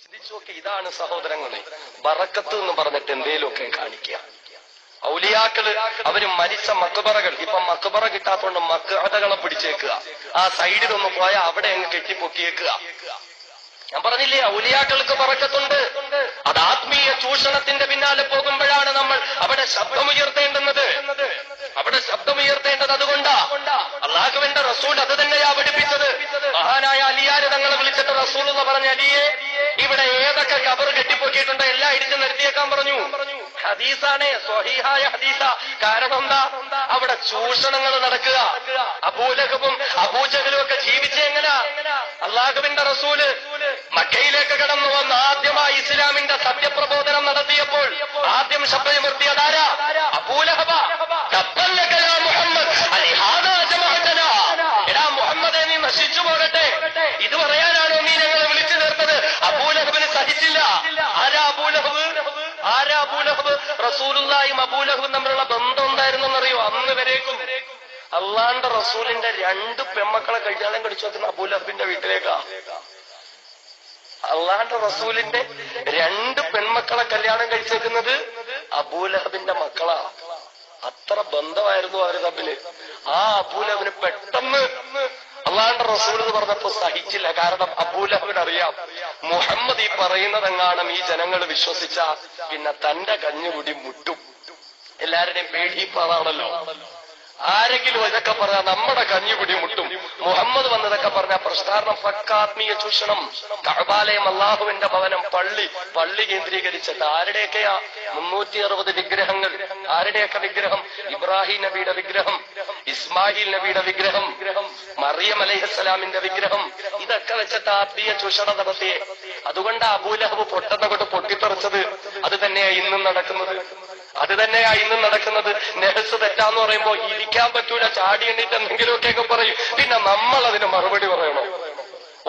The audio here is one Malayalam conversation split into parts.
ചിന്തിച്ചു നോക്കി. ഇതാണ് സഹോദരങ്ങളെ ബറക്കത്ത് എന്ന് പറഞ്ഞിട്ട് എന്തേലുമൊക്കെ കാണിക്കുക. ഔലിയാക്കള് അവര് മരിച്ച മക്ബറകൾ, ഇപ്പൊ മക്ബറ കിട്ടാത്തോണ്ട് മക്അദകളെ പിടിച്ചേക്കുക, ആ സൈഡിലൊന്ന് പോയാൽ അവിടെ അങ്ങ് കെട്ടിപ്പൊക്കിയേക്കുക. ഞാൻ പറഞ്ഞില്ലേ ഔലിയാക്കൾക്ക് ബറക്കത്തുണ്ട്. അത് ആത്മീയ ചൂഷണത്തിന്റെ പിന്നാലെ പോകുമ്പോഴാണ് നമ്മൾ അവിടെ ശബ്ദമുയർത്തേണ്ടുന്നത്. അവിടെ ശബ്ദമുയർത്തേണ്ടത് അതുകൊണ്ടാ. അള്ളാഹുവിന്റെ റസൂൽ അത് തന്നെയാ പഠിപ്പിച്ചത്. മഹാനായ അലിയാര് തങ്ങളെ വിളിച്ചിട്ട് റസൂൽ എന്ന് പറഞ്ഞ അലിയെ, ഇവിടെ ഏതൊക്കെ കബർ കെട്ടിപ്പൊക്കിയിട്ടുണ്ട് എല്ലാം ഇടിച്ചു നിർത്തിയേക്കാൻ പറഞ്ഞു. ഹദീസാണേ, സ്വഹീഹായ ഹദീസ. കാരണം എന്താ? അവിടെ ചൂഷണങ്ങൾ നടക്കുക. അബൂലഹബും അബൂജഹലും ഒക്കെ ജീവിച്ചെങ്ങനാ? അള്ളാഹുവിന്റെ റസൂല് മക്കയിലേക്ക് കടന്നു വന്ന് ആദ്യമായി ഇസ്ലാമിന്റെ സത്യപ്രബോധനം നടത്തിയപ്പോൾ ആദ്യം ശബ്ദമുയർത്തിയതാരാ? അബൂലഹബ. എടാ മുഹമ്മദെ, നീ നശിച്ചു പോകട്ടെ, ഇത് പറയാനാണോ നീ ഞങ്ങളെ വിളിച്ചു ചേർത്തത്? അബൂലഹബിന് സഹിച്ചില്ല. ആരാ അബൂലഹബ്? റസൂലുള്ളാഹിയും അബൂലഹബും തമ്മിലുള്ള ബന്ധം എന്തായിരുന്നെന്നറിയോ? അന്ന് വരേക്കും അള്ളാന്റെ റസൂലിന്റെ 2 പെമ്മക്കളെ കല്യാണം കഴിച്ചു വെക്കുന്ന അബൂലഹബിന്റെ വീട്ടിലേക്കാ. അള്ളാന്റെ റസൂലിന്റെ 2 പെൺമക്കളെ കല്യാണം കഴിച്ചേക്കുന്നത് അബൂലഹബിന്റെ മക്കളാ. അത്ര ബന്ധമായിരുന്നു അവര് തമ്മില്. ആ അബൂലഹബിന് പെട്ടെന്ന് അള്ളാന്റെ റസൂൽ എന്ന് പറഞ്ഞപ്പോ സഹിച്ചില്ല. കാരണം അബൂലഹബിന് അറിയാം, മുഹമ്മദ് ഈ പറയുന്നതെങ്ങാനും ഈ ജനങ്ങൾ വിശ്വസിച്ച പിന്നെ തന്റെ കഞ്ഞുകുടി മുട്ടും. എല്ലാവരുടെയും പേടിപ്പാതാണല്ലോ. ആരെങ്കിലും ഇതൊക്കെ പറഞ്ഞാൽ നമ്മുടെ കഞ്ഞുപിടി മുട്ടും. മുഹമ്മദ് വന്നതൊക്കെ പറഞ്ഞ പ്രസ്ഥാനം പക്കാത്മീയ ചൂഷണം. കഅബാലയം, അള്ളാഹുവിന്റെ ഭവനം, പള്ളി കേന്ദ്രീകരിച്ചിട്ട് ആരുടെയൊക്കെയാ 360 വിഗ്രഹങ്ങൾ. ആരുടെയൊക്കെ വിഗ്രഹം? ഇബ്രാഹിം നബിയുടെ വിഗ്രഹം, ഇസ്മായിൽ നബിയുടെ വിഗ്രഹം, മറിയം അലൈഹിസ്സലാമിന്റെ വിഗ്രഹം. ഇതൊക്കെ വെച്ചിട്ട് ആത്മീയ ചൂഷണം നടത്തിയേ. അതുകൊണ്ട് അബൂലഹബ് പൊട്ടുന്നകൊണ്ട് പൊട്ടിത്തെറിച്ചത്. അത് തന്നെയാ ഇന്നും നടക്കുന്നത്. നെഹസ് തെറ്റാന്ന് പറയുമ്പോ ഇരിക്കാൻ പറ്റൂല, ചാടി എണ്ണിട്ട് എന്തെങ്കിലുമൊക്കെ പറയും. പിന്നെ നമ്മൾ അതിന് മറുപടി പറയണോ?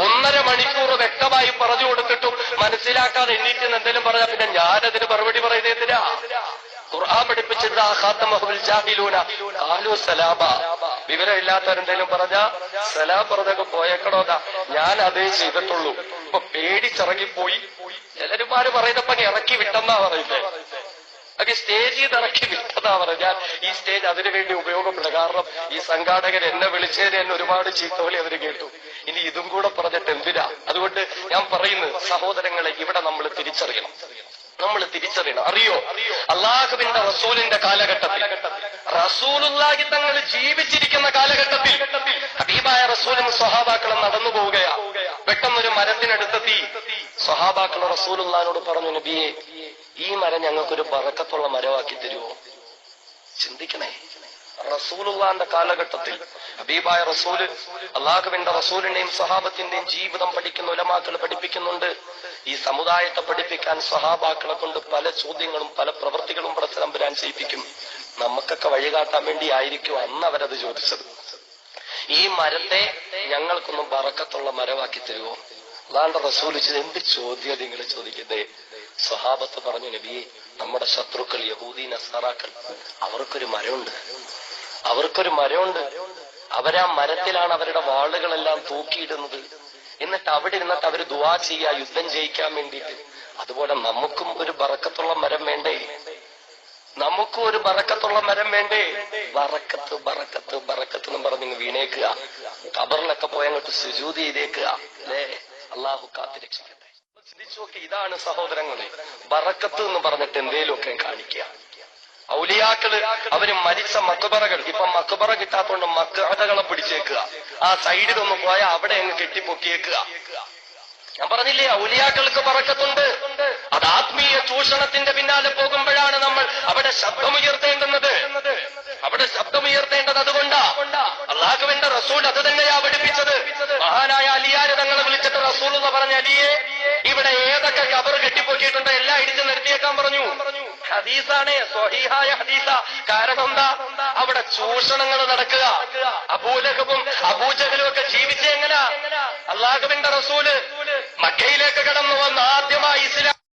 1.5 മണിക്കൂർ വ്യക്തമായി പറഞ്ഞു കൊടുത്തിട്ടും മനസ്സിലാക്കാതെ എണ്ണീറ്റ് എന്തെങ്കിലും പറഞ്ഞാൽ പിന്നെ ഞാനതിന് മറുപടി പറയുന്നത് എന്തിനാ? ഖുർആൻ പഠിപ്പിച്ചത് വിവരമില്ലാത്തവരെന്തെങ്കിലും പറഞ്ഞാ സലാം പറഞ്ഞൊക്കെ പോയേക്കണോതാ. ഞാൻ അതേ ചെയ്തിട്ടുള്ളൂ. ഇപ്പൊ പേടിച്ചിറങ്ങിപ്പോയി. ചിലരുമാര് പറയുന്നപ്പോ ഇറക്കി വിട്ടെന്നാ പറയില്ലേ? ഒക്കെ സ്റ്റേജിൽ ഇറക്കി വിട്ടതാ പറഞ്ഞാൽ ഈ സ്റ്റേജ് അതിനു വേണ്ടി ഉപയോഗപ്പെടുക. കാരണം ഈ സംഘാടകർ എന്നെ വിളിച്ചതിന് എന്നെ ഒരുപാട് ചീത്തവിളി അവര് കേട്ടു. ഇനി ഇതും കൂടെ പറഞ്ഞിട്ട് എന്തിനാ? അതുകൊണ്ട് ഞാൻ പറയുന്നത് സഹോദരങ്ങളെ, ഇവിടെ നമ്മൾ തിരിച്ചറിയണം. അറിയോ, അള്ളാഹുവിന്റെ റസൂലിന്റെ കാലഘട്ടത്തിൽ, റസൂലുള്ളാഹി തങ്ങൾ ജീവിച്ചിരിക്കുന്ന കാലഘട്ടത്തിൽ ഹബീബായ റസൂലും സ്വഹാബാക്കളും നടന്നു പോവുകയാ. പെട്ടെന്നൊരു മരത്തിനടുത്തെത്തി സ്വഹാബാക്കൾ റസൂലുള്ളാഹിനോട് പറഞ്ഞു, നബിയെ, ഈ മരം ഞങ്ങൾക്കൊരു ബറക്കത്തുള്ള മരമാക്കി തരുമോ? ചിന്തിക്കണേ. റസൂലുള്ളാഹിന്റെ കാലഘട്ടത്തിൽ ഹബീബായ റസൂല്, അള്ളാഹുവിന്റെ റസൂലിന്റെയും സ്വഹാബത്തിന്റെയും ജീവിതം പഠിക്കുന്ന ഉലമാക്കൾ പഠിപ്പിക്കുന്നുണ്ട്. ഈ സമുദായത്തെ പഠിപ്പിക്കാൻ സ്വഹാബാക്കളെ കൊണ്ട് പല ചോദ്യങ്ങളും പല പ്രവൃത്തികളും പടച്ചതമ്പുരാൻ ചെയ്യിപ്പിക്കും. നമുക്കൊക്കെ വഴികാട്ടാൻ വേണ്ടി ആയിരിക്കും അന്ന് അവരത് ചോദിച്ചത്. ഈ മരത്തെ ഞങ്ങൾക്കൊന്നും ബറക്കത്തുള്ള മരമാക്കി തരുമോ? അള്ളാഹുവിന്റെ റസൂൽ എന്ത് ചോദ്യം നിങ്ങൾ ചോദിക്കുന്നേ? സ്വഹാബത്ത് പറഞ്ഞു, നബിയെ, നമ്മുടെ ശത്രുക്കൾ യഹൂദി നസാറാക്കൾ, അവർക്കൊരു മരമുണ്ട്. അവരാ മരത്തിലാണ് അവരുടെ വാളുകളെല്ലാം തൂക്കിയിടുന്നത്. എന്നിട്ട് അവിടെ ഇരുന്നിട്ട് അവര് ദുആ ചെയ്യുക യുദ്ധം ജയിക്കാൻ വേണ്ടിയിട്ട്. അതുപോലെ നമുക്കും ഒരു ബറക്കത്തുള്ള മരം വേണ്ടേ? ബറക്കത്ത് എന്ന് പറഞ്ഞ് വീണേക്കുക. ഖബറിലൊക്കെ പോയി അങ്ങോട്ട് സുജൂദ് ചെയ്തേക്കുക. അല്ലേ? അള്ളാഹു കാത്തിരക്ഷിക്കട്ടെ. ചിന്തിച്ചു നോക്കി. ഇതാണ് സഹോദരങ്ങളെ ബറക്കത്ത് എന്ന് പറഞ്ഞിട്ട് എന്തേലുമൊക്കെ കാണിക്കുക. ഔലിയാക്കള് അവര് മരിച്ച മക്ബറകൾ, ഇപ്പൊ മക്ബറ കിട്ടാത്തോണ്ട് മക്അദകളെ പിടിച്ചേക്കുക, ആ സൈഡിലൊന്ന് പോയാൽ അവിടെ അങ്ങ് കെട്ടിപ്പൊക്കിയേക്കുക. ഞാൻ പറഞ്ഞില്ലേ ഔലിയാക്കൾക്ക് ബറക്കത്തുണ്ട്. അത് ആത്മീയ ചൂഷണത്തിന്റെ പിന്നാലെ പോകുമ്പോഴാണ് നമ്മൾ അവിടെ ശബ്ദമുയർത്തേണ്ടുന്നത്. അതുകൊണ്ടാ. അള്ളാഹുവിന്റെ റസൂൽ അത് തന്നെയാ പഠിപ്പിച്ചത്. മഹാനായ അലിയാര് തങ്ങളെ വിളിച്ചിട്ട് റസൂൽ എന്ന് പറഞ്ഞ അലിയെ, ഇവിടെ ഏതൊക്കെ കബർ കെട്ടിപ്പൊക്കിയിട്ടുണ്ട് എല്ലാം ഇടിച്ചു നിർത്തിയേക്കാൻ പറഞ്ഞു. ഹദീസാണേ, സ്വഹീഹായ ഹദീസ. കാരണം എന്താ? അവിടെ ചൂഷണങ്ങൾ നടക്കുക. അബൂലഹബും അബൂജഹലും ഒക്കെ ജീവിച്ചെങ്ങനാ? അള്ളാഹുവിന്റെ റസൂല് മക്കയിലേക്ക് കടന്നു വന്ന് ആദ്യമായി ഇസ്ലാം